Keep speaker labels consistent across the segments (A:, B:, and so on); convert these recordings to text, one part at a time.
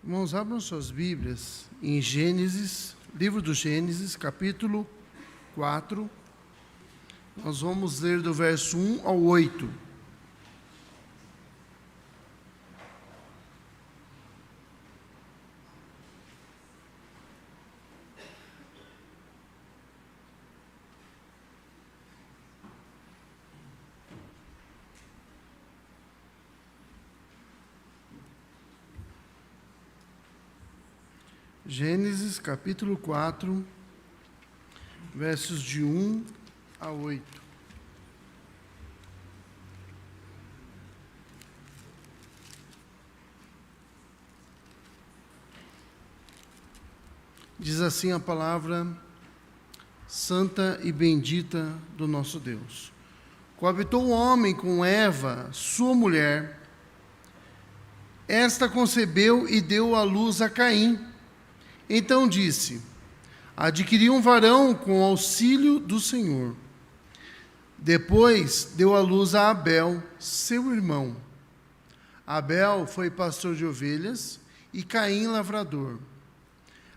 A: Irmãos, abram suas Bíblias em Gênesis, livro do Gênesis, capítulo 4. Nós vamos ler do verso 1 ao 8. Gênesis, capítulo 4, versos de 1 a 8. Diz assim a palavra santa e bendita do nosso Deus. Coabitou o homem com Eva, sua mulher. Esta concebeu e deu à luz a Caim. Então disse: adquiri um varão com auxílio do Senhor. Depois deu à luz a Abel, seu irmão. Abel foi pastor de ovelhas e Caim lavrador.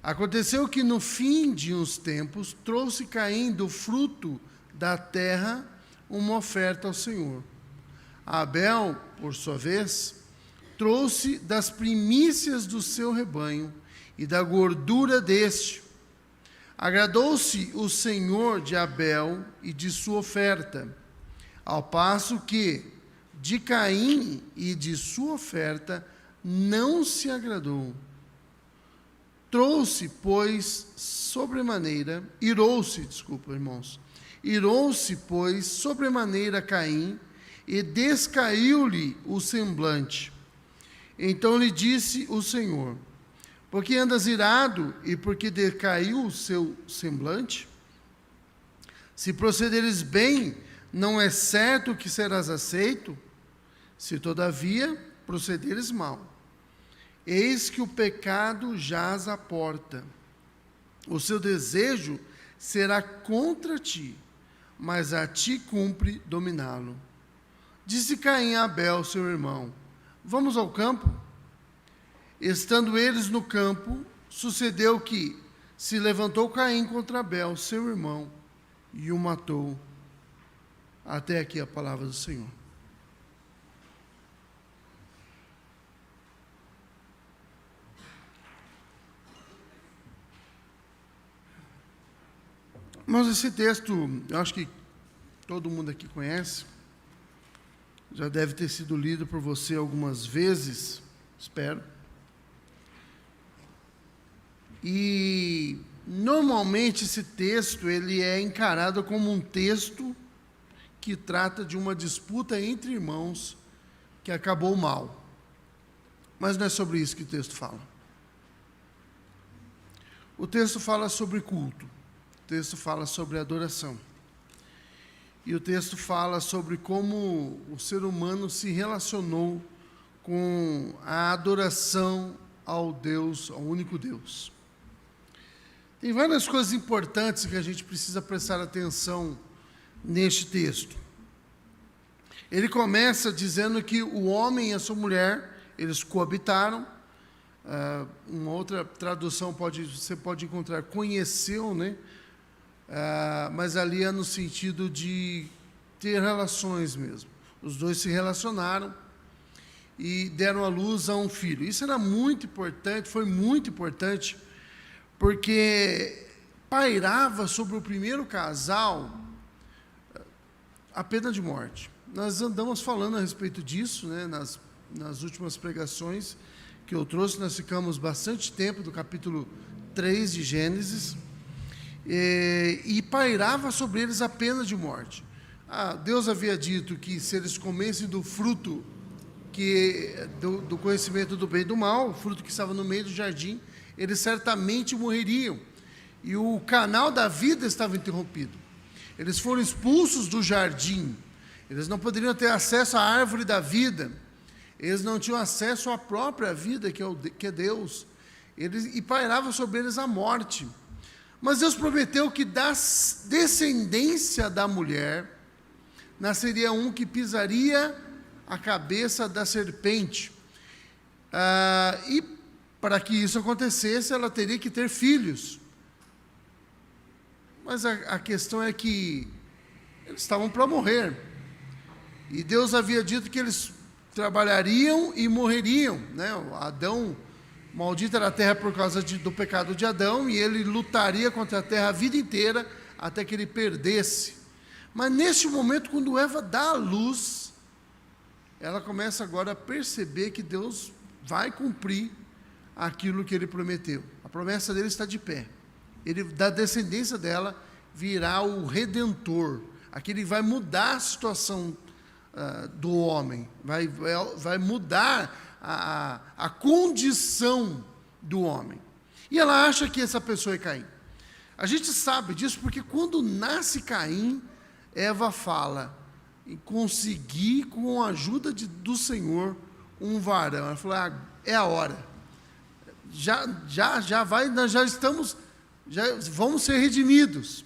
A: Aconteceu que no fim de uns tempos trouxe Caim do fruto da terra uma oferta ao Senhor. Abel, por sua vez, trouxe das primícias do seu rebanho e da gordura deste. Agradou-se o Senhor de Abel e de sua oferta, ao passo que de Caim e de sua oferta não se agradou. Irou-se, pois, sobremaneira Caim, e descaiu-lhe o semblante. Então lhe disse o Senhor: por que andas irado e por que decaiu o seu semblante? Se procederes bem, não é certo que serás aceito? Se todavia procederes mal, eis que o pecado jaz à porta. O seu desejo será contra ti, mas a ti cumpre dominá-lo. Disse Caim a Abel, seu irmão: vamos ao campo? Estando eles no campo, sucedeu que se levantou Caim contra Abel, seu irmão, e o matou. Até aqui a palavra do Senhor. Mas esse texto, eu acho que todo mundo aqui conhece, já deve ter sido lido por você algumas vezes, espero. E normalmente esse texto ele é encarado como um texto que trata de uma disputa entre irmãos que acabou mal. Mas não é sobre isso que o texto fala. O texto fala sobre culto. O texto fala sobre adoração. E o texto fala sobre como o ser humano se relacionou com a adoração ao Deus, ao único Deus. Tem várias coisas importantes que a gente precisa prestar atenção neste texto. Ele começa dizendo que o homem e a sua mulher, eles coabitaram. Uma outra tradução você pode encontrar conheceu, né? Mas ali é no sentido de ter relações mesmo. Os dois se relacionaram e deram à luz a um filho. Isso era muito importante, foi muito importante, porque pairava sobre o primeiro casal a pena de morte. Nós andamos falando a respeito disso, né, nas últimas pregações que eu trouxe. Nós ficamos bastante tempo do capítulo 3 de Gênesis, e pairava sobre eles a pena de morte. Deus havia dito que se eles comessem do fruto do conhecimento do bem e do mal, o fruto que estava no meio do jardim, eles certamente morreriam. E o canal da vida estava interrompido. Eles foram expulsos do jardim. Eles não poderiam ter acesso à árvore da vida. Eles não tinham acesso à própria vida, que é Deus. E pairava sobre eles a morte. Mas Deus prometeu que da descendência da mulher nasceria um que pisaria a cabeça da serpente. E para que isso acontecesse, ela teria que ter filhos. Mas a questão é que eles estavam para morrer. E Deus havia dito que eles trabalhariam e morreriam, né? Adão, maldita era a terra por causa do pecado de Adão, e ele lutaria contra a terra a vida inteira, até que ele perdesse. Mas neste momento, quando Eva dá a luz, ela começa agora a perceber que Deus vai cumprir aquilo que ele prometeu. A promessa dele está de pé. Ele, da descendência dela, virá o Redentor. Aquele vai mudar a situação do homem, vai mudar a condição do homem. E ela acha que essa pessoa é Caim. A gente sabe disso porque quando nasce Caim, Eva fala, e consegui com a ajuda do Senhor um varão. Ela falou, é a hora. Já vai, nós já estamos, já vamos ser redimidos.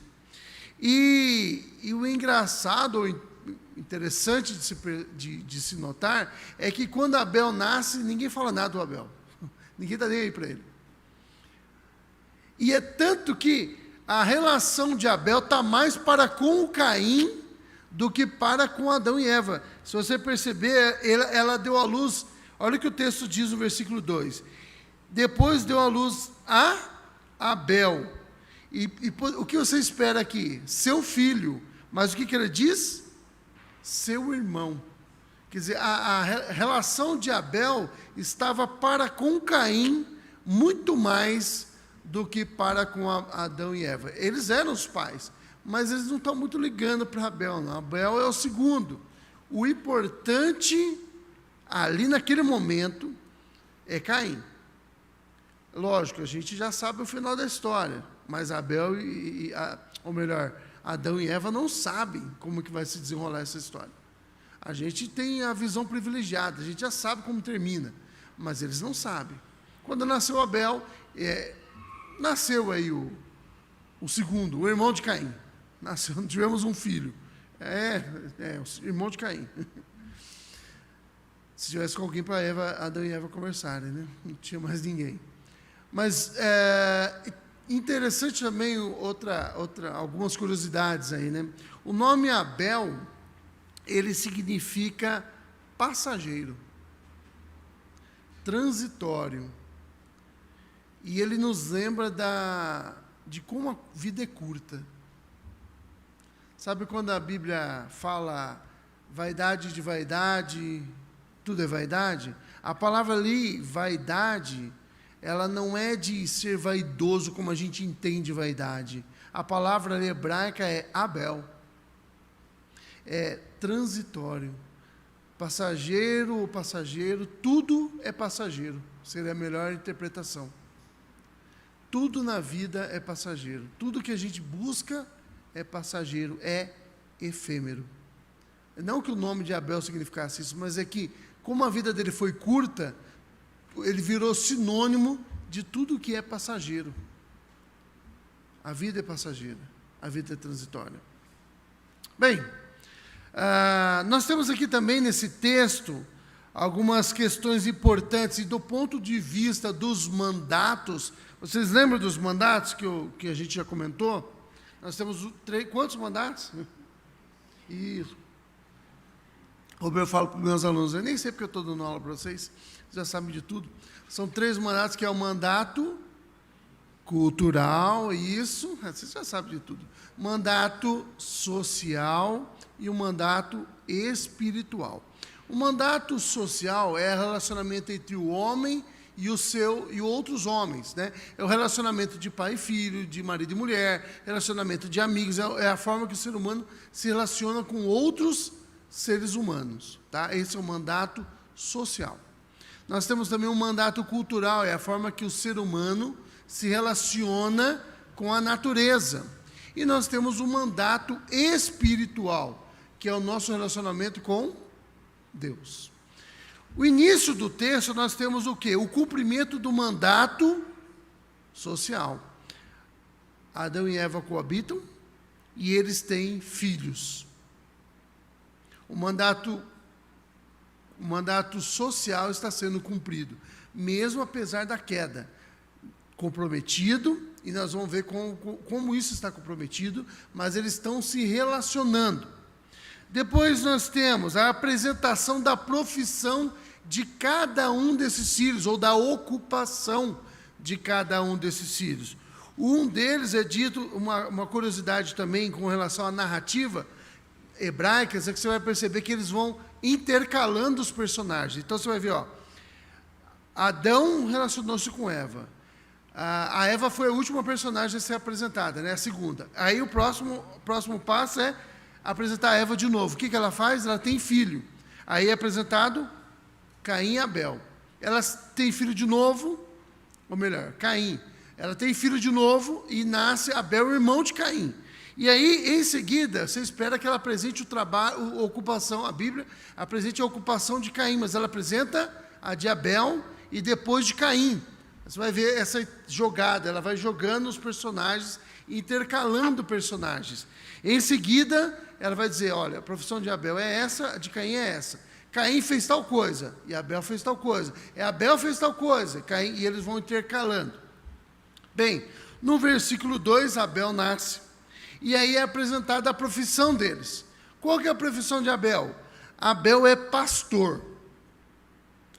A: E o engraçado, ou interessante de se notar, é que quando Abel nasce, ninguém fala nada do Abel. Ninguém está nem aí para ele. E é tanto que a relação de Abel está mais para com o Caim do que para com Adão e Eva. Se você perceber, ela deu à luz, olha o que o texto diz no versículo 2. Depois deu à luz a Abel. E o que você espera aqui? Seu filho. Mas o que ele diz? Seu irmão. Quer dizer, a relação de Abel estava para com Caim muito mais do que para com Adão e Eva. Eles eram os pais, mas eles não estão muito ligando para Abel, não. Abel é o segundo. O importante, ali naquele momento, é Caim. Lógico, a gente já sabe o final da história, mas Abel ou melhor, Adão e Eva não sabem como que vai se desenrolar essa história. A gente tem a visão privilegiada, a gente já sabe como termina, mas eles não sabem. Quando nasceu Abel, nasceu aí o segundo, o irmão de Caim. Tivemos um filho. O irmão de Caim. Se tivesse com alguém para Adão e Eva conversarem, né? Não tinha mais ninguém. Mas interessante também algumas curiosidades aí, né? O nome Abel, ele significa passageiro, transitório. E ele nos lembra de como a vida é curta. Sabe quando a Bíblia fala vaidade de vaidade, tudo é vaidade? A palavra ali, vaidade, ela não é de ser vaidoso como a gente entende vaidade. A palavra hebraica é Abel. É transitório. Passageiro ou passageiro, tudo é passageiro. Seria a melhor interpretação. Tudo na vida é passageiro. Tudo que a gente busca é passageiro, é efêmero. Não que o nome de Abel significasse isso, mas é que, como a vida dele foi curta, ele virou sinônimo de tudo que é passageiro. A vida é passageira, a vida é transitória. Bem, nós temos aqui também nesse texto algumas questões importantes, e do ponto de vista dos mandatos. Vocês lembram dos mandatos que a gente já comentou? Nós temos quantos mandatos? Isso. Como eu falo para os meus alunos, eu nem sei porque eu estou dando aula para vocês, já sabem de tudo. São 3 mandatos, que é o mandato cultural, isso, vocês já sabem de tudo. Mandato social e o mandato espiritual. O mandato social é o relacionamento entre o homem e outros homens, né? É o relacionamento de pai e filho, de marido e mulher, relacionamento de amigos, é a forma que o ser humano se relaciona com outros seres humanos, tá? Esse é o mandato social. Nós temos também um mandato cultural, é a forma que o ser humano se relaciona com a natureza. E nós temos um mandato espiritual, que é o nosso relacionamento com Deus. O início do texto, nós temos o quê? O cumprimento do mandato social. Adão e Eva coabitam e eles têm filhos. O mandato social está sendo cumprido. mesmo apesar da queda. Comprometido, e nós vamos ver como isso está comprometido, mas eles estão se relacionando. Depois nós temos a apresentação da profissão de cada um desses filhos, ou da ocupação de cada um desses filhos. Um deles é dito, uma curiosidade também com relação à narrativa hebraica, é que você vai perceber que eles vão intercalando os personagens. Então você vai ver, Adão relacionou-se com Eva. A Eva foi a última personagem a ser apresentada, né? A segunda. Aí o próximo passo é apresentar a Eva de novo. O que ela faz? Ela tem filho. Aí é apresentado Caim e Abel. Elas têm filho de novo, ou melhor, Caim. Ela tem filho de novo e nasce Abel, irmão de Caim. E aí, em seguida, você espera que ela apresente o trabalho, a ocupação, a Bíblia apresente a ocupação de Caim, mas ela apresenta a de Abel e depois de Caim. Você vai ver essa jogada, ela vai jogando os personagens, intercalando personagens. Em seguida, ela vai dizer, olha, a profissão de Abel é essa, a de Caim é essa. Caim fez tal coisa, e Abel fez tal coisa. Abel fez tal coisa, Caim, e eles vão intercalando. Bem, no versículo 2, Abel nasce, e aí é apresentada a profissão deles. Qual que é a profissão de Abel? Abel é pastor.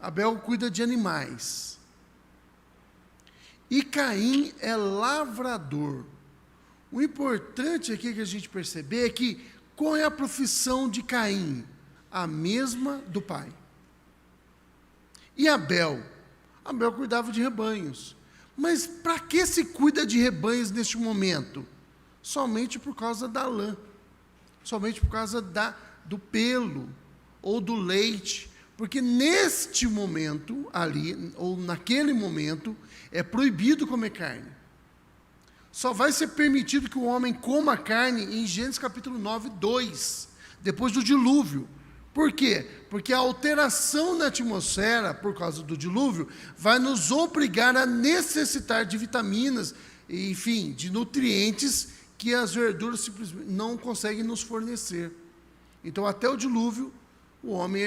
A: Abel cuida de animais. E Caim é lavrador. O importante aqui que a gente perceber é que qual é a profissão de Caim? A mesma do pai. E Abel? Abel cuidava de rebanhos. Mas para que se cuida de rebanhos neste momento? Somente por causa da lã. Somente por causa do pelo ou do leite. Porque neste momento ali, ou naquele momento, é proibido comer carne. Só vai ser permitido que o homem coma carne em Gênesis capítulo 9, 2, depois do dilúvio. Por quê? Porque a alteração na atmosfera, por causa do dilúvio, vai nos obrigar a necessitar de vitaminas, enfim, de nutrientes que as verduras simplesmente não conseguem nos fornecer. Então, até o dilúvio, o homem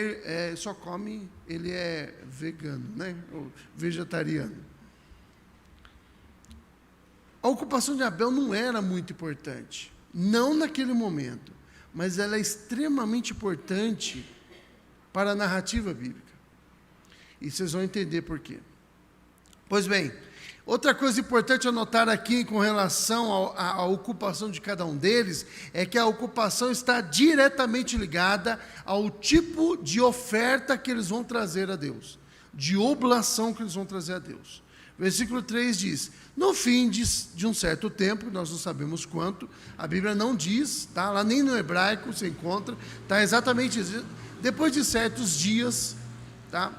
A: só come, ele é vegano, né? Ou vegetariano. A ocupação de Abel não era muito importante, não naquele momento, mas ela é extremamente importante para a narrativa bíblica. E vocês vão entender por quê. Pois bem, outra coisa importante a notar aqui com relação à ocupação de cada um deles, é que a ocupação está diretamente ligada ao tipo de oferta que eles vão trazer a Deus, de oblação que eles vão trazer a Deus. Versículo 3 diz, no fim de um certo tempo, nós não sabemos quanto, a Bíblia não diz, tá? Lá nem no hebraico se encontra, tá? Exatamente isso. Depois de certos dias, tá?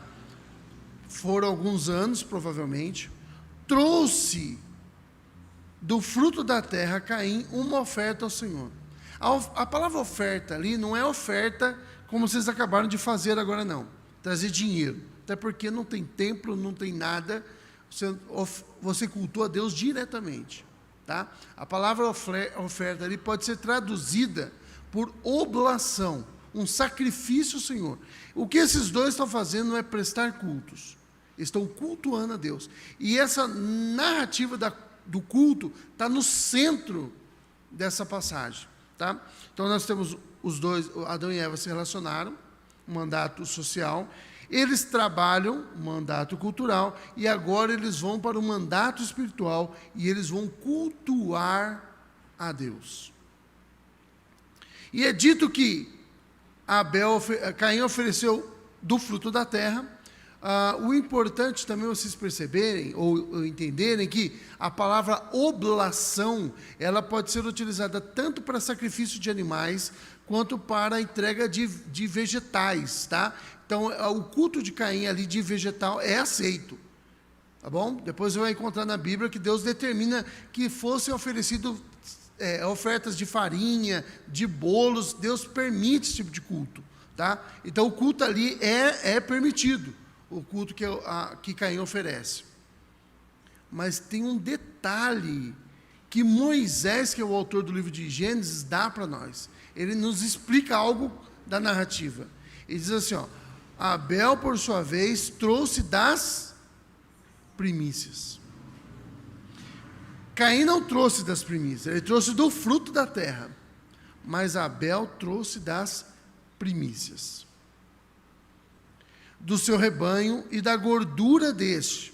A: Foram alguns anos, provavelmente, trouxe do fruto da terra Caim uma oferta ao Senhor. A palavra oferta ali não é oferta como vocês acabaram de fazer agora não, trazer dinheiro, até porque não tem templo, não tem nada, você cultua a Deus diretamente, tá? A palavra oferta ali pode ser traduzida por oblação, um sacrifício ao Senhor. O que esses dois estão fazendo é prestar cultos, estão cultuando a Deus, e essa narrativa do culto está no centro dessa passagem, tá? Então nós temos os dois, Adão e Eva se relacionaram, um mandato social, eles trabalham, mandato cultural, e agora eles vão para o mandato espiritual, e eles vão cultuar a Deus. E é dito que Caim ofereceu do fruto da terra. O importante também vocês perceberem, ou entenderem, que a palavra oblação, ela pode ser utilizada tanto para sacrifício de animais, quanto para a entrega de vegetais, tá? Então, o culto de Caim ali de vegetal é aceito, tá bom? Depois você vai encontrar na Bíblia que Deus determina que fossem oferecidas ofertas de farinha, de bolos, Deus permite esse tipo de culto, tá? Então, o culto ali é permitido, o culto que Caim oferece. Mas tem um detalhe que Moisés, que é o autor do livro de Gênesis, dá para nós. Ele nos explica algo da narrativa. Ele diz assim, Abel, por sua vez, trouxe das primícias. Caim não trouxe das primícias, ele trouxe do fruto da terra, mas Abel trouxe das primícias, do seu rebanho e da gordura deste.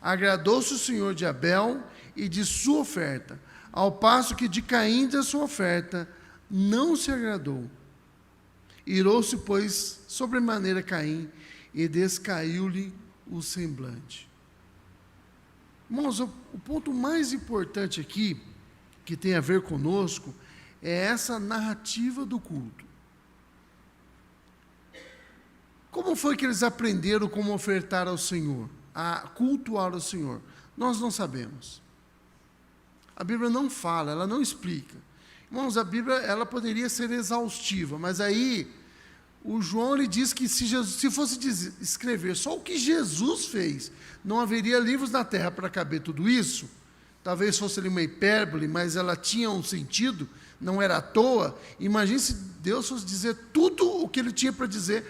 A: Agradou-se o Senhor de Abel e de sua oferta, ao passo que de Caim da sua oferta não se agradou. Irou-se, pois, sobremaneira Caim, e descaiu-lhe o semblante. Irmãos, o ponto mais importante aqui, que tem a ver conosco, é essa narrativa do culto. Como foi que eles aprenderam como ofertar ao Senhor, a cultuar ao Senhor? Nós não sabemos. A Bíblia não fala, ela não explica. Irmãos, a Bíblia ela poderia ser exaustiva, mas aí o João ele diz que se fosse escrever só o que Jesus fez, não haveria livros na terra para caber tudo isso. Talvez fosse ali uma hipérbole, mas ela tinha um sentido, não era à toa. Imagine se Deus fosse dizer tudo o que ele tinha para dizer.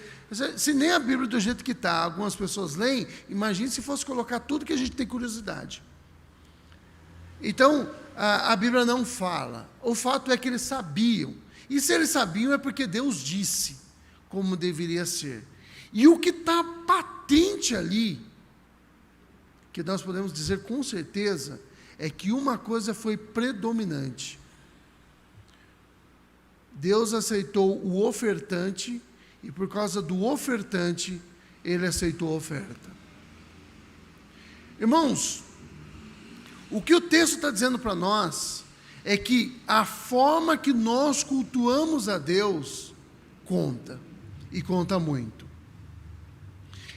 A: Se nem a Bíblia do jeito que está, algumas pessoas leem, imagine se fosse colocar tudo que a gente tem curiosidade. Então, a Bíblia não fala. O fato é que eles sabiam. E se eles sabiam é porque Deus disse como deveria ser. E o que está patente ali, que nós podemos dizer com certeza, é que uma coisa foi predominante. Deus aceitou o ofertante, e por causa do ofertante, ele aceitou a oferta. Irmãos, o que o texto está dizendo para nós é que a forma que nós cultuamos a Deus conta, e conta muito.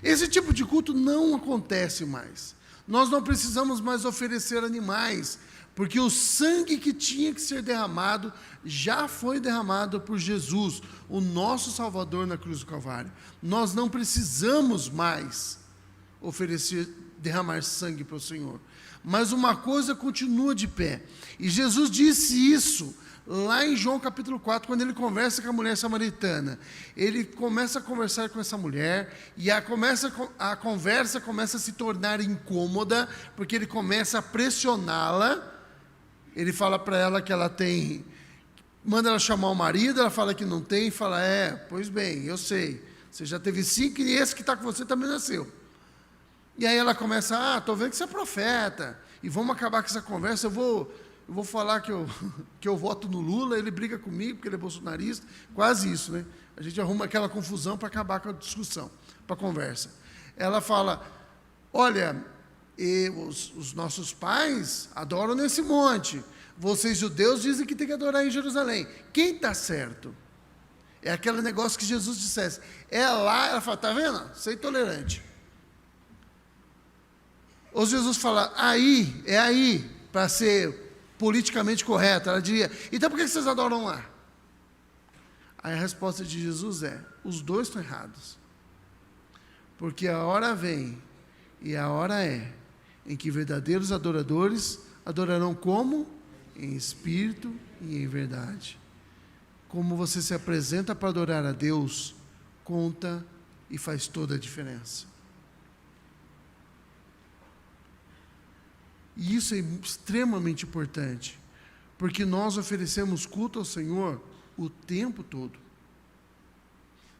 A: Esse tipo de culto não acontece mais. Nós não precisamos mais oferecer animais, porque o sangue que tinha que ser derramado já foi derramado por Jesus, o nosso Salvador na cruz do Calvário. Nós não precisamos mais derramar sangue para o Senhor. Mas uma coisa continua de pé. E Jesus disse isso lá em João capítulo 4, quando ele conversa com a mulher samaritana. Ele começa a conversar com essa mulher, e a conversa começa a se tornar incômoda, porque ele começa a pressioná-la. Ele fala para ela que ela tem, manda ela chamar o marido, ela fala que não tem, fala, pois bem, eu sei, você já teve 5 e esse que está com você também nasceu. E aí ela começa, estou vendo que você é profeta, e vamos acabar com essa conversa, eu vou falar que eu voto no Lula, ele briga comigo porque ele é bolsonarista, quase isso, né? A gente arruma aquela confusão para acabar com a discussão, para a conversa. Ela fala, olha, os nossos pais adoram nesse monte, vocês judeus dizem que tem que adorar em Jerusalém. Quem está certo? É aquele negócio que Jesus dissesse, ela fala, está vendo? Você é intolerante. Ou Jesus fala, aí, para ser politicamente correto. Ela diria, então por que vocês adoram lá? Aí a resposta de Jesus os dois estão errados. Porque a hora vem, e a hora em que verdadeiros adoradores adorarão como? Em espírito e em verdade. Como você se apresenta para adorar a Deus, conta e faz toda a diferença. E isso é extremamente importante, porque nós oferecemos culto ao Senhor o tempo todo.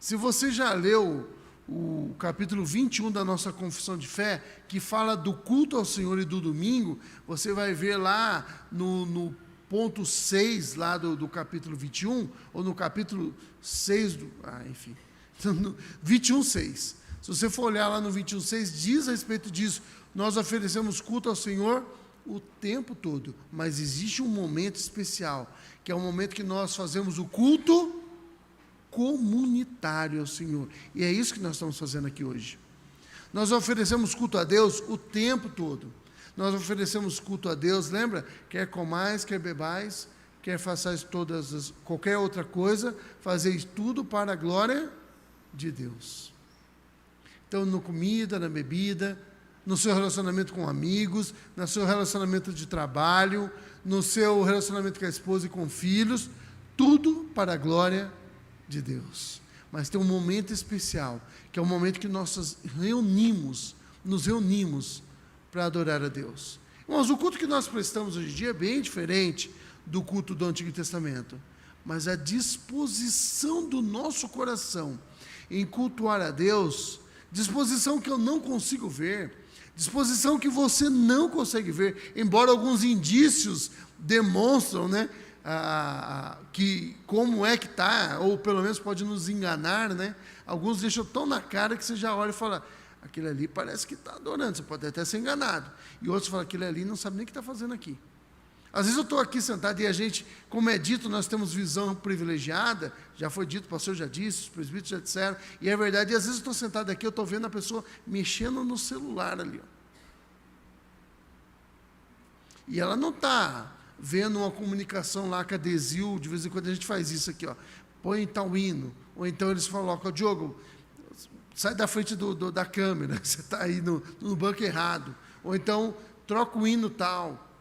A: Se você já leu o capítulo 21 da nossa Confissão de Fé, que fala do culto ao Senhor e do domingo, você vai ver lá no ponto 6 lá do capítulo 21, ou no capítulo 6, no 21:6. Se você for olhar lá no 21:6, diz a respeito disso. Nós oferecemos culto ao Senhor o tempo todo, mas existe um momento especial, que é o momento que nós fazemos o culto comunitário ao Senhor. E é isso que nós estamos fazendo aqui hoje. Nós oferecemos culto a Deus o tempo todo. Nós oferecemos culto a Deus, lembra? Quer comais, quer bebais, quer façais qualquer outra coisa, fazeis tudo para a glória de Deus. Então, na comida, na bebida, no seu relacionamento com amigos, no seu relacionamento de trabalho, no seu relacionamento com a esposa e com filhos, tudo para a glória de Deus. Mas tem um momento especial, que é o momento que nós nos reunimos para adorar a Deus. Irmãos, o culto que nós prestamos hoje em dia é bem diferente do culto do Antigo Testamento, mas a disposição do nosso coração em cultuar a Deus, disposição que eu não consigo ver, disposição que você não consegue ver, embora alguns indícios demonstram, né, que como é que está, ou pelo menos pode nos enganar, né? Alguns deixam tão na cara que você já olha e fala, aquele ali parece que está adorando, você pode até ser enganado. E outros falam, aquele ali não sabe nem o que está fazendo aqui. Às vezes eu estou aqui sentado e a gente, como é dito, nós temos visão privilegiada, já foi dito, o pastor já disse, os presbíteros já disseram, e é verdade, e às vezes eu estou sentado aqui, eu estou vendo a pessoa mexendo no celular ali, ó. E ela não está vendo uma comunicação lá com a Desil, de vez em quando a gente faz isso aqui, ó, põe tal hino, ou então eles falam, ó, Diogo, sai da frente da câmera, você está aí no banco errado, ou então troca o hino tal.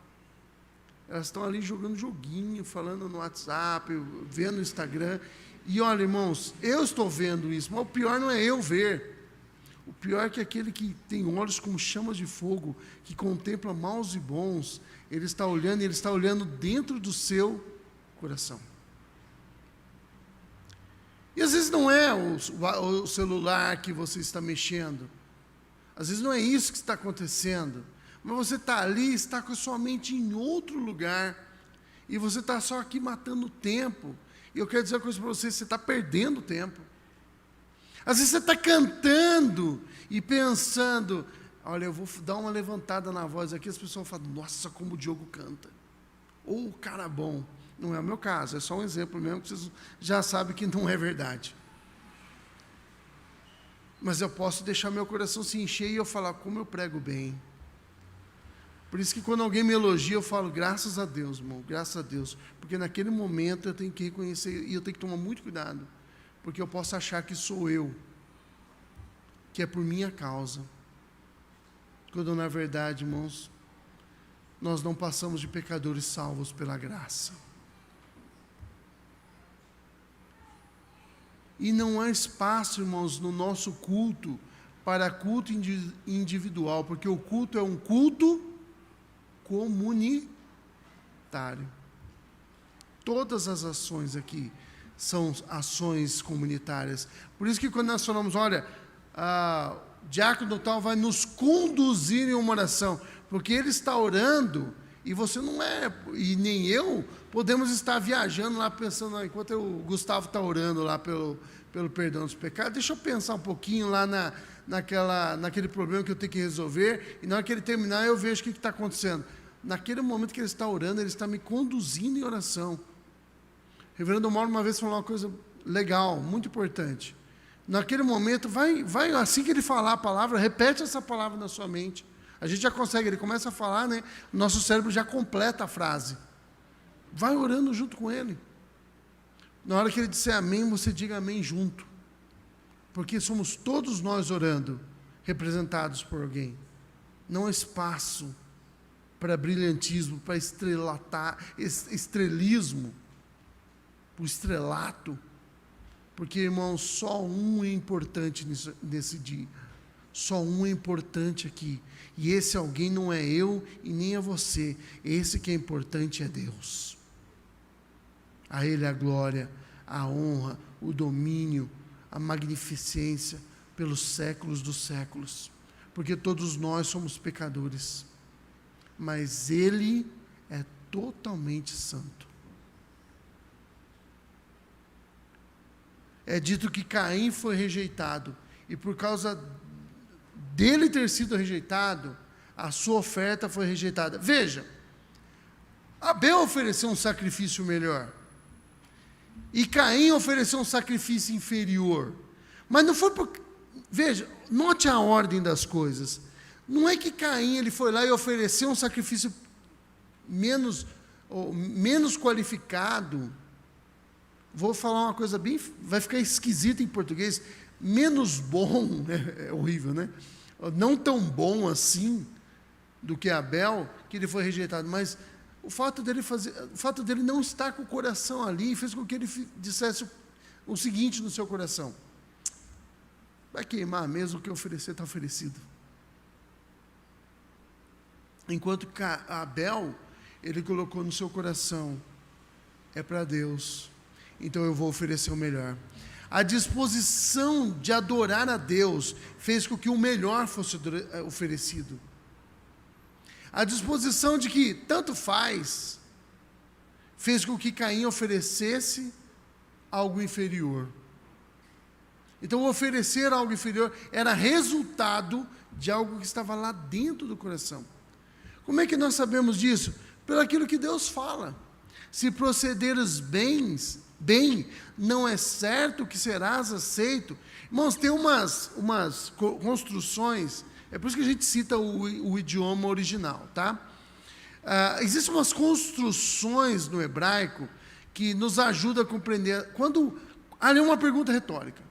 A: Elas estão ali jogando joguinho, falando no WhatsApp, vendo no Instagram. E olha, irmãos, eu estou vendo isso, mas o pior não é eu ver. O pior é que aquele que tem olhos como chamas de fogo, que contempla maus e bons, ele está olhando e ele está olhando dentro do seu coração. E às vezes não é o celular que você está mexendo. Às vezes não é isso que está acontecendo. Mas você está ali, está com a sua mente em outro lugar, e você está só aqui matando tempo. E eu quero dizer uma coisa para você, você está perdendo tempo. Às vezes você está cantando e pensando, olha, eu vou dar uma levantada na voz aqui, as pessoas falam, nossa, como o Diogo canta. Ou o cara bom. Não é o meu caso, é só um exemplo mesmo, que vocês já sabem que não é verdade. Mas eu posso deixar meu coração se encher e eu falar, como eu prego bem. Por isso que quando alguém me elogia, eu falo, graças a Deus, irmão, graças a Deus. Porque naquele momento eu tenho que reconhecer, e eu tenho que tomar muito cuidado, porque eu posso achar que sou eu, que é por minha causa. Quando na verdade, irmãos, nós não passamos de pecadores salvos pela graça. E não há espaço, irmãos, no nosso culto, para culto individual, porque o culto é um culto comunitário. Todas as ações aqui são ações comunitárias. Por isso que quando nós falamos, olha, o diácono tal vai nos conduzir em uma oração, porque ele está orando, e você não é, e nem eu, podemos estar viajando lá pensando, enquanto o Gustavo está orando lá pelo perdão dos pecados, deixa eu pensar um pouquinho lá naquele problema que eu tenho que resolver, e na hora que ele terminar eu vejo o que está acontecendo. Naquele momento que ele está orando, ele está me conduzindo em oração. O reverendo Mauro uma vez falou uma coisa legal, muito importante. Naquele momento, vai, assim que ele falar a palavra, repete essa palavra na sua mente. A gente já consegue, ele começa a falar, né? O nosso cérebro já completa a frase. Vai orando junto com ele. Na hora que ele disser amém, você diga amém junto. Porque somos todos nós orando, representados por alguém. Não há espaço para brilhantismo, para estrelismo, para o estrelato. Porque, irmãos, só um é importante nesse dia. Só um é importante aqui. E esse alguém não é eu e nem é você. Esse que é importante é Deus. A Ele a glória, a honra, o domínio, a magnificência pelos séculos dos séculos. Porque todos nós somos pecadores. Mas Ele é totalmente santo. É dito que Caim foi rejeitado. E por causa dele ter sido rejeitado, a sua oferta foi rejeitada. Veja, Abel ofereceu um sacrifício melhor. E Caim ofereceu um sacrifício inferior. Mas não foi por... Veja, note a ordem das coisas. Não é que Caim ele foi lá e ofereceu um sacrifício menos qualificado. Vou falar uma coisa bem... Vai ficar esquisita em português. Menos bom, é horrível, né? Não tão bom assim do que Abel, que ele foi rejeitado, mas o fato dele não estar com o coração ali fez com que ele dissesse o seguinte no seu coração: vai queimar mesmo, o que oferecer está oferecido. Enquanto Abel, ele colocou no seu coração, é para Deus, então eu vou oferecer o melhor. A disposição de adorar a Deus fez com que o melhor fosse oferecido. A disposição de que tanto faz, fez com que Caim oferecesse algo inferior. Então, oferecer algo inferior era resultado de algo que estava lá dentro do coração. Como é que nós sabemos disso? Pelo aquilo que Deus fala. Se procederes bem, não é certo que serás aceito. Irmãos, tem umas construções, é por isso que a gente cita o idioma original, tá? Existem umas construções no hebraico que nos ajudam a compreender. Ali é uma pergunta retórica.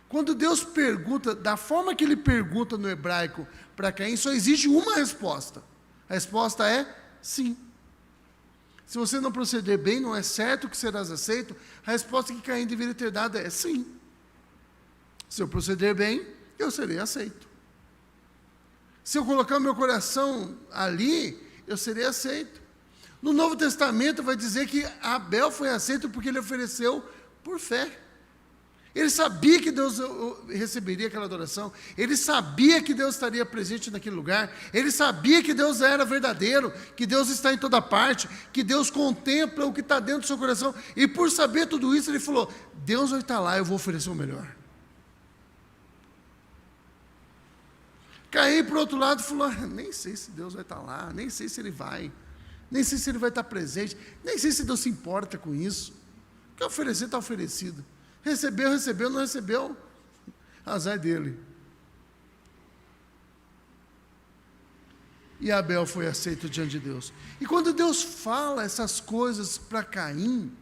A: Quando Deus pergunta, da forma que Ele pergunta no hebraico para Caim, só existe uma resposta. A resposta é sim. Se você não proceder bem, não é certo que serás aceito. A resposta que Caim deveria ter dado é sim. Se eu proceder bem, eu serei aceito. Se eu colocar o meu coração ali, eu serei aceito. No Novo Testamento vai dizer que Abel foi aceito porque ele ofereceu por fé. Ele sabia que Deus receberia aquela adoração, ele sabia que Deus estaria presente naquele lugar, ele sabia que Deus era verdadeiro, que Deus está em toda parte, que Deus contempla o que está dentro do seu coração, e por saber tudo isso, ele falou, Deus vai estar lá, eu vou oferecer o melhor. Caim, por outro lado, falou, nem sei se Deus vai estar lá, nem sei se Ele vai, nem sei se Ele vai estar presente, nem sei se Deus se importa com isso, o que oferecer está oferecido. Recebeu, não recebeu, azar dele. E Abel foi aceito diante de Deus. E quando Deus fala essas coisas para Caim,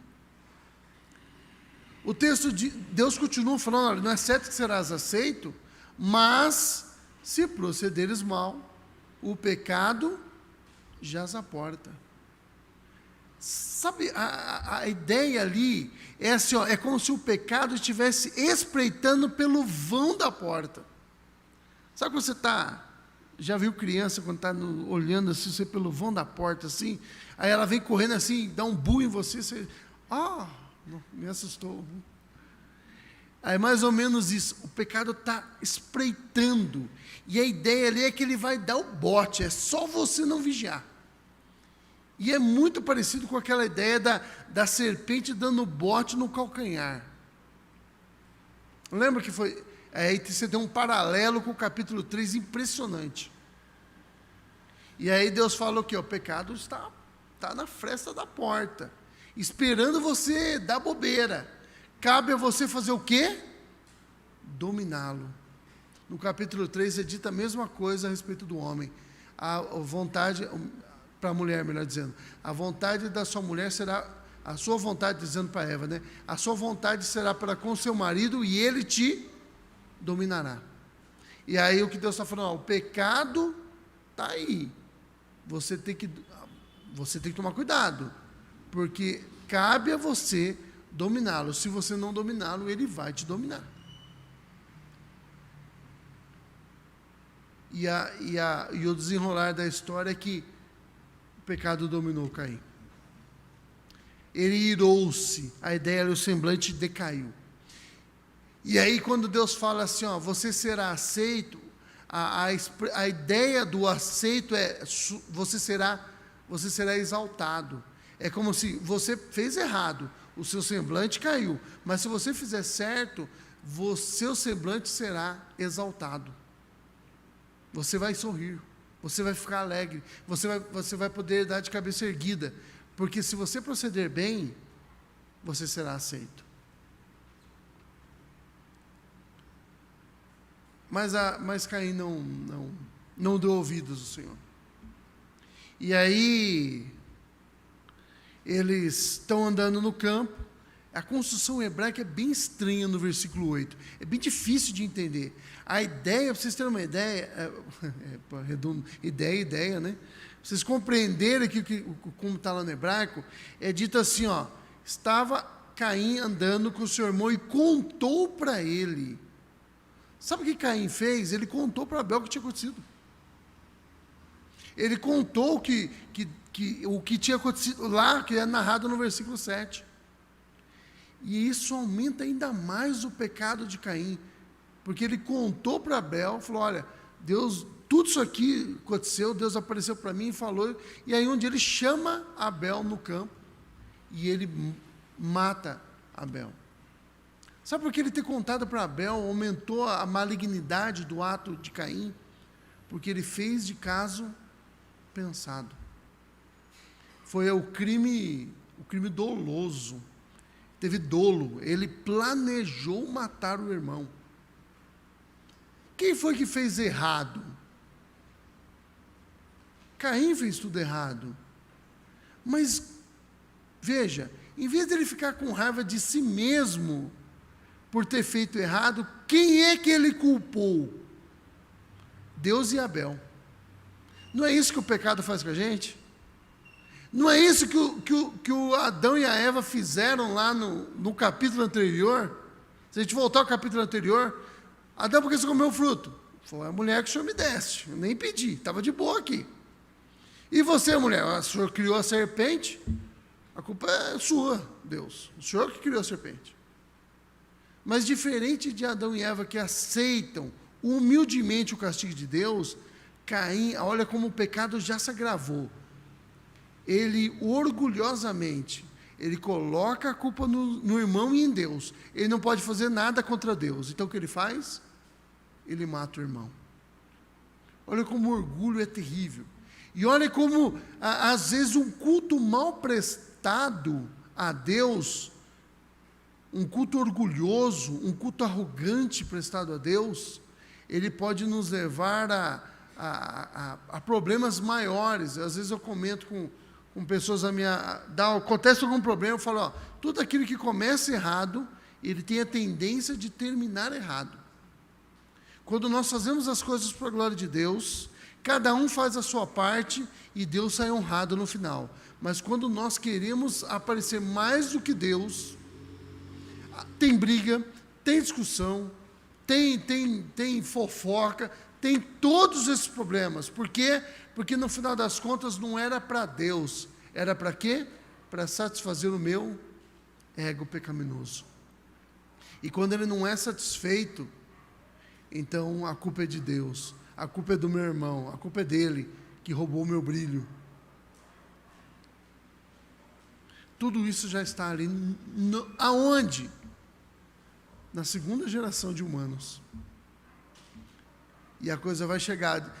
A: o texto de Deus continua falando, olha, não é certo que serás aceito, mas se procederes mal, o pecado jaz à porta. Sabe, a ideia ali é assim, ó, é como se o pecado estivesse espreitando pelo vão da porta. Sabe quando você já viu criança quando está olhando assim, você pelo vão da porta assim, aí ela vem correndo assim, dá um burro em você, me assustou. Aí mais ou menos isso, o pecado está espreitando, e a ideia ali é que ele vai dar o bote, é só você não vigiar. E é muito parecido com aquela ideia da serpente dando bote no calcanhar. Lembra que foi... Aí você tem um paralelo com o capítulo 3 impressionante. E aí Deus falou que o pecado está na fresta da porta, esperando você dar bobeira. Cabe a você fazer o quê? Dominá-lo. No capítulo 3 é dita a mesma coisa a respeito do homem. A vontade... para a mulher, melhor dizendo, a vontade da sua mulher será, a sua vontade, dizendo para Eva, né? A sua vontade será para com seu marido e ele te dominará. E aí o que Deus está falando, o pecado está aí, você tem que tomar cuidado, porque cabe a você dominá-lo, se você não dominá-lo, ele vai te dominar. E o desenrolar da história é que o pecado dominou Caim. Ele irou-se, a ideia era o semblante decaiu. E aí quando Deus fala assim, ó, você será aceito, a ideia do aceito é, você será exaltado. É como se você fez errado, o seu semblante caiu, mas se você fizer certo, seu semblante será exaltado. Você vai sorrir, você vai ficar alegre, você vai poder dar de cabeça erguida, porque se você proceder bem, você será aceito. Mas Caim não deu ouvidos ao Senhor. E aí, eles estão andando no campo. A construção hebraica é bem estranha no versículo 8. É bem difícil de entender. A ideia, para vocês terem uma ideia, ideia, né? Vocês compreenderem como está lá no hebraico, é dito assim, ó, estava Caim andando com o seu irmão e contou para ele. Sabe o que Caim fez? Ele contou para Abel o que tinha acontecido. Ele contou o que tinha acontecido lá, que é narrado no versículo 7. E isso aumenta ainda mais o pecado de Caim, porque ele contou para Abel, falou, olha, Deus, tudo isso aqui aconteceu, Deus apareceu para mim e falou, e aí um dia ele chama Abel no campo, e ele mata Abel. Sabe por que ele ter contado para Abel aumentou a malignidade do ato de Caim? Porque ele fez de caso pensado. Foi o crime doloso. Teve dolo, ele planejou matar o irmão. Quem foi que fez errado? Caim fez tudo errado. Mas, veja, em vez dele ficar com raiva de si mesmo por ter feito errado, quem é que ele culpou? Deus e Abel. Não é isso que o pecado faz com a gente? Não é isso que o Adão e a Eva fizeram lá no capítulo anterior? Se a gente voltar ao capítulo anterior, Adão, por que você comeu o fruto? Foi a mulher que o senhor me desse, eu nem pedi, estava de boa aqui. E você, mulher, o senhor criou a serpente, a culpa é sua, Deus, o senhor que criou a serpente. Mas diferente de Adão e Eva que aceitam humildemente o castigo de Deus, Caim, olha como o pecado já se agravou. Ele orgulhosamente, ele coloca a culpa no irmão e em Deus. Ele não pode fazer nada contra Deus. Então o que ele faz? Ele mata o irmão. Olha como o orgulho é terrível. E olha como, às vezes, um culto mal prestado a Deus, um culto orgulhoso, um culto arrogante prestado a Deus, ele pode nos levar a problemas maiores. Às vezes eu comento com pessoas acontece algum problema, eu falo, tudo aquilo que começa errado, ele tem a tendência de terminar errado. Quando nós fazemos as coisas para a glória de Deus, cada um faz a sua parte e Deus sai honrado no final. Mas quando nós queremos aparecer mais do que Deus, tem briga, tem discussão, tem fofoca, tem todos esses problemas. Por quê? Porque no final das contas não era para Deus. Era para quê? Para satisfazer o meu ego pecaminoso. E quando ele não é satisfeito, então a culpa é de Deus. A culpa é do meu irmão. A culpa é dele, que roubou o meu brilho. Tudo isso já está ali. Aonde? Na segunda geração de humanos. E a coisa vai chegar.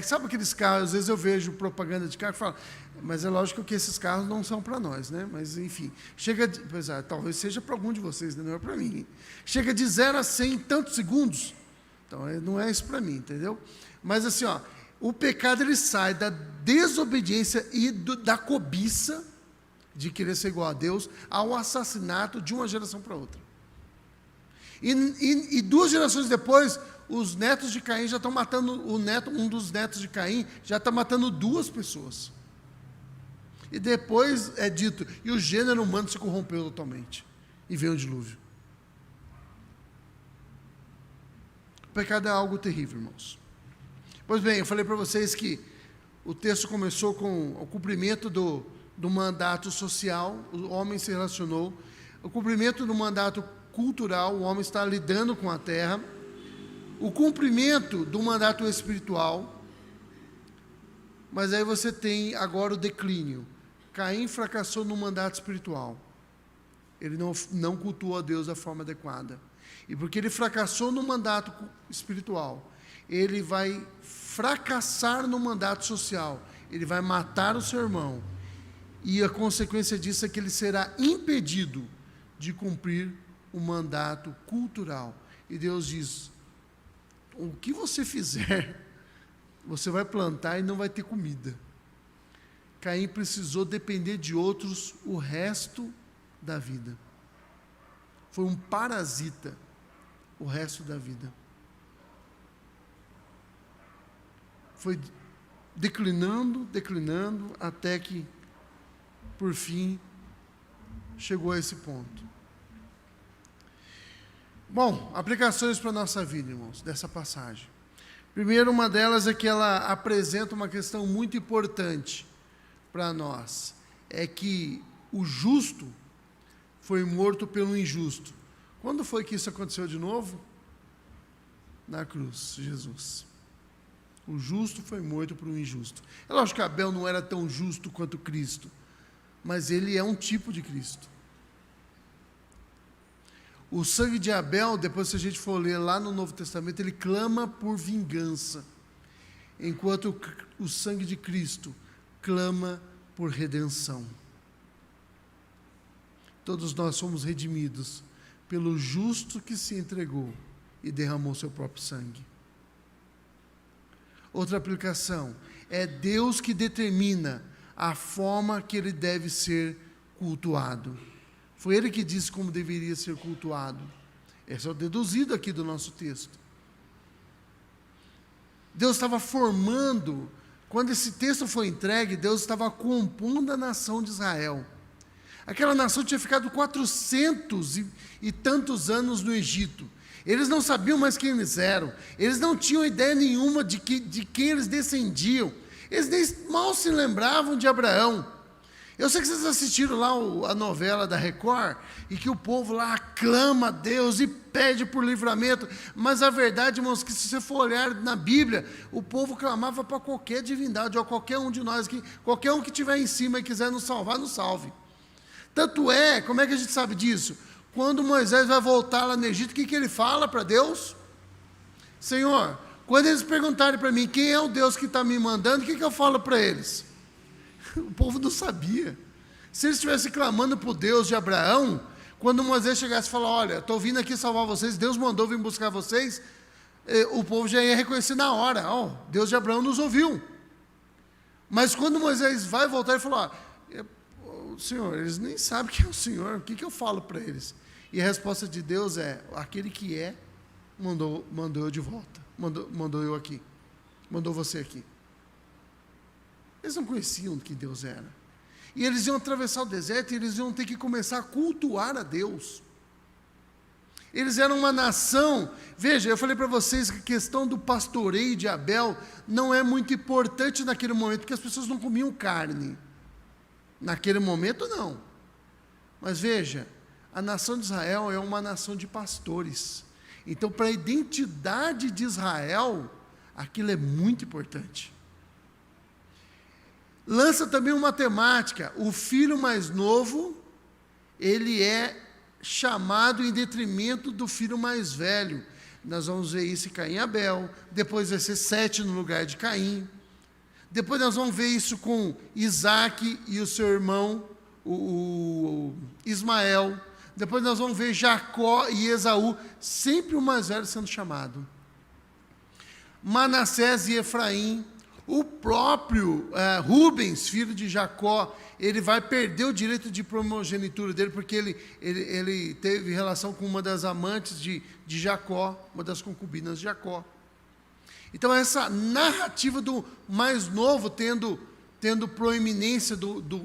A: Sabe aqueles carros, às vezes eu vejo propaganda de carro e falo, mas é lógico que esses carros não são para nós, né? Mas enfim, talvez seja para algum de vocês, né? Não é para mim. Chega de 0 a 100 em tantos segundos. Então não é isso para mim, entendeu? Mas assim, o pecado ele sai da desobediência e da cobiça de querer ser igual a Deus ao assassinato de uma geração para outra. E 2 gerações depois, os netos de Caim já estão matando um dos netos de Caim já está matando 2 pessoas. E depois é dito, e o gênero humano se corrompeu totalmente. E veio o dilúvio. O pecado é algo terrível, irmãos. Pois bem, eu falei para vocês que o texto começou com o cumprimento do mandato social, o homem se relacionou. O cumprimento do mandato cultural, o homem está lidando com a terra. O cumprimento do mandato espiritual, mas aí você tem agora o declínio. Caim fracassou no mandato espiritual. Ele não cultuou a Deus da forma adequada. E porque ele fracassou no mandato espiritual, ele vai fracassar no mandato social. Ele vai matar o seu irmão. E a consequência disso é que ele será impedido de cumprir o mandato cultural. E Deus diz, o que você fizer, você vai plantar e não vai ter comida. Caim precisou depender de outros o resto da vida. Foi um parasita o resto da vida. Foi declinando, até que, por fim, chegou a esse ponto. Bom, aplicações para a nossa vida, irmãos, dessa passagem. Primeiro, uma delas é que ela apresenta uma questão muito importante para nós. É que o justo foi morto pelo injusto. Quando foi que isso aconteceu de novo? Na cruz, Jesus. O justo foi morto por um injusto. É lógico que Abel não era tão justo quanto Cristo, mas ele é um tipo de Cristo. O sangue de Abel, depois se a gente for ler lá no Novo Testamento, ele clama por vingança, enquanto o sangue de Cristo clama por redenção. Todos nós somos redimidos pelo justo que se entregou e derramou seu próprio sangue. Outra aplicação, é Deus que determina a forma que ele deve ser cultuado. Foi ele que disse como deveria ser cultuado. Esse é o deduzido aqui do nosso texto. Deus estava formando, quando esse texto foi entregue, Deus estava compondo a nação de Israel. Aquela nação tinha ficado 400 e tantos anos no Egito. Eles não sabiam mais quem eles eram. Eles não tinham ideia nenhuma de quem eles descendiam. Eles nem mal se lembravam de Abraão. Eu sei que vocês assistiram lá a novela da Record, e que o povo lá aclama a Deus e pede por livramento, mas a verdade, irmãos, que se você for olhar na Bíblia, o povo clamava para qualquer divindade, ou qualquer um de nós, qualquer um que estiver em cima e quiser nos salvar, nos salve. Tanto é, como é que a gente sabe disso? Quando Moisés vai voltar lá no Egito, o que ele fala para Deus? Senhor, quando eles perguntarem para mim, quem é o Deus que está me mandando, o que eu falo para eles? O povo não sabia. Se eles estivessem clamando por Deus de Abraão, quando Moisés chegasse e falar, olha, estou vindo aqui salvar vocês, Deus mandou vir buscar vocês, o povo já ia reconhecer na hora, Deus de Abraão nos ouviu. Mas quando Moisés vai voltar, ele falou, Senhor, eles nem sabem quem é o Senhor, o que eu falo para eles? E a resposta de Deus é, aquele que mandou eu de volta, mandou eu aqui, mandou você aqui. Eles não conheciam que Deus era. E eles iam atravessar o deserto e eles iam ter que começar a cultuar a Deus. Eles eram uma nação. Veja, eu falei para vocês que a questão do pastoreio de Abel não é muito importante naquele momento, porque as pessoas não comiam carne. Naquele momento, não. Mas veja, a nação de Israel é uma nação de pastores. Então, para a identidade de Israel, aquilo é muito importante. Lança também uma temática, o filho mais novo, ele é chamado em detrimento do filho mais velho. Nós vamos ver isso em Caim e Abel, depois vai ser Sete no lugar de Caim. Depois nós vamos ver isso com Isaac e o seu irmão, o Ismael. Depois nós vamos ver Jacó e Esaú, sempre o mais velho sendo chamado. Manassés e Efraim. O próprio Rubens, filho de Jacó, ele vai perder o direito de primogenitura dele, porque ele teve relação com uma das amantes de Jacó, uma das concubinas de Jacó. Então, essa narrativa do mais novo tendo proeminência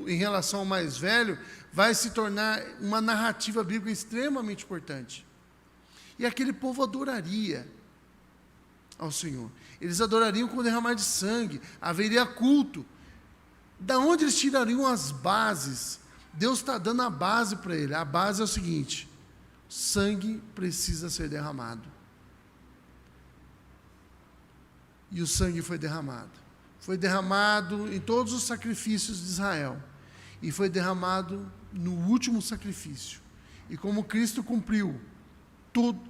A: em relação ao mais velho, vai se tornar uma narrativa bíblica extremamente importante. E aquele povo adoraria ao Senhor. Eles adorariam com derramar de sangue, haveria culto. Da onde eles tirariam as bases? Deus está dando a base para ele. A base é o seguinte: sangue precisa ser derramado. E o sangue foi derramado. Foi derramado em todos os sacrifícios de Israel. E foi derramado no último sacrifício. E como Cristo cumpriu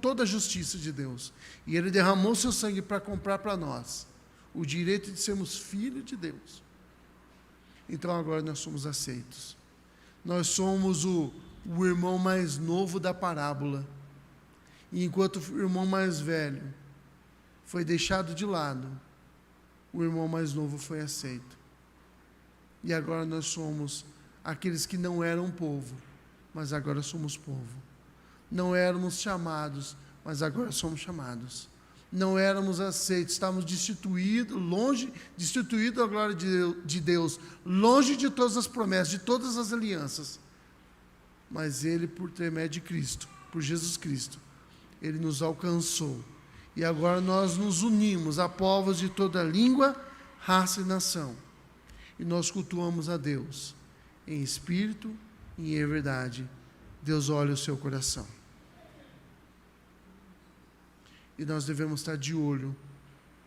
A: toda a justiça de Deus, e Ele derramou seu sangue para comprar para nós o direito de sermos filhos de Deus, então agora nós somos aceitos. Nós somos o irmão mais novo da parábola, e enquanto o irmão mais velho foi deixado de lado, o irmão mais novo foi aceito. E agora nós somos aqueles que não eram povo, mas agora somos povo. Não éramos chamados, mas agora somos chamados. Não éramos aceitos, estávamos destituídos da glória de Deus, longe de todas as promessas, de todas as alianças. Mas Ele, por intermédio de Cristo, por Jesus Cristo, Ele nos alcançou. E agora nós nos unimos a povos de toda língua, raça e nação. E nós cultuamos a Deus em espírito e em verdade. Deus olha o seu coração. E nós devemos estar de olho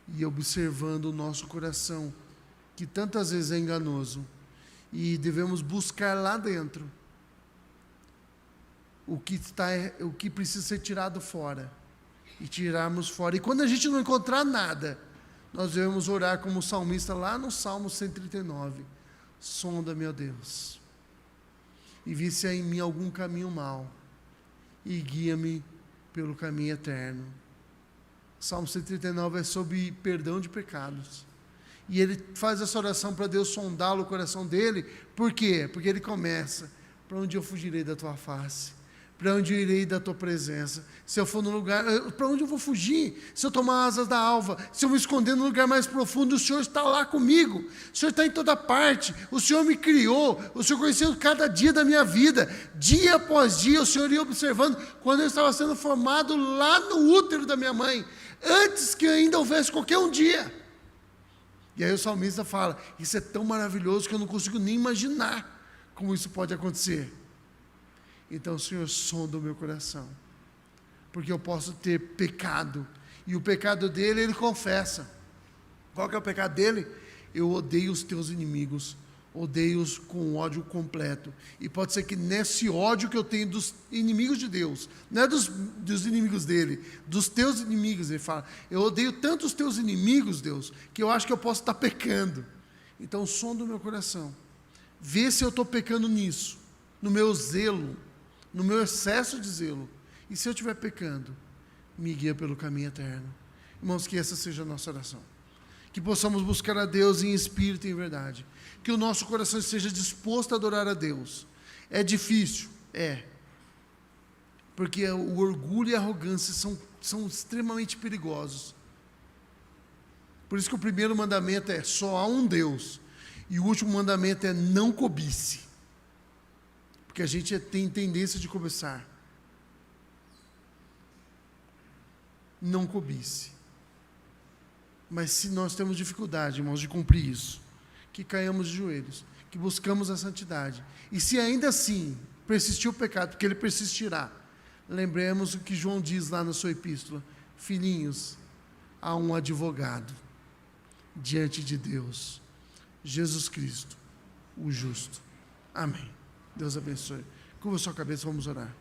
A: e observando o nosso coração, que tantas vezes é enganoso. E devemos buscar lá dentro o que precisa ser tirado fora. E tirarmos fora. E quando a gente não encontrar nada, nós devemos orar como o salmista lá no Salmo 139. Sonda, meu Deus, e vê se há em mim algum caminho mau, e guia-me pelo caminho eterno. O Salmo 139 é sobre perdão de pecados. E ele faz essa oração para Deus sondá-lo, o coração dele. Por quê? Porque ele começa: para onde eu fugirei da tua face? Para onde eu irei da tua presença? Se eu for no lugar, para onde eu vou fugir? Se eu tomar asas da alva, se eu me esconder no lugar mais profundo, o Senhor está lá comigo. O Senhor está em toda parte. O Senhor me criou. O Senhor conheceu cada dia da minha vida. Dia após dia, o Senhor ia observando quando eu estava sendo formado lá no útero da minha mãe, antes que ainda houvesse qualquer um dia. E aí o salmista fala: isso é tão maravilhoso que eu não consigo nem imaginar como isso pode acontecer. Então, Senhor, sonda o meu coração, porque eu posso ter pecado, e o pecado dele, ele confessa. Qual que é o pecado dele? Eu odeio os teus inimigos, odeio-os com ódio completo. E pode ser que nesse ódio que eu tenho dos inimigos de Deus, não é dos inimigos dele, dos teus inimigos, ele fala: eu odeio tanto os teus inimigos, Deus, que eu acho que eu posso estar pecando. Então, sonda o meu coração, vê se eu estou pecando nisso, no meu zelo, no meu excesso de zelo. E se eu estiver pecando, me guia pelo caminho eterno. Irmãos, que essa seja a nossa oração. Que possamos buscar a Deus em espírito e em verdade. Que o nosso coração esteja disposto a adorar a Deus. É difícil? É. Porque o orgulho e a arrogância são extremamente perigosos. Por isso que o primeiro mandamento é: só há um Deus. E o último mandamento é: não cobice. Porque a gente tem tendência de cobiçar. Não cobice. Mas se nós temos dificuldade, irmãos, de cumprir isso, que caiamos de joelhos, que buscamos a santidade. E se ainda assim persistir o pecado, porque ele persistirá, lembremos o que João diz lá na sua epístola: filhinhos, há um advogado diante de Deus, Jesus Cristo, o justo. Amém. Deus abençoe. Curva sua cabeça, vamos orar.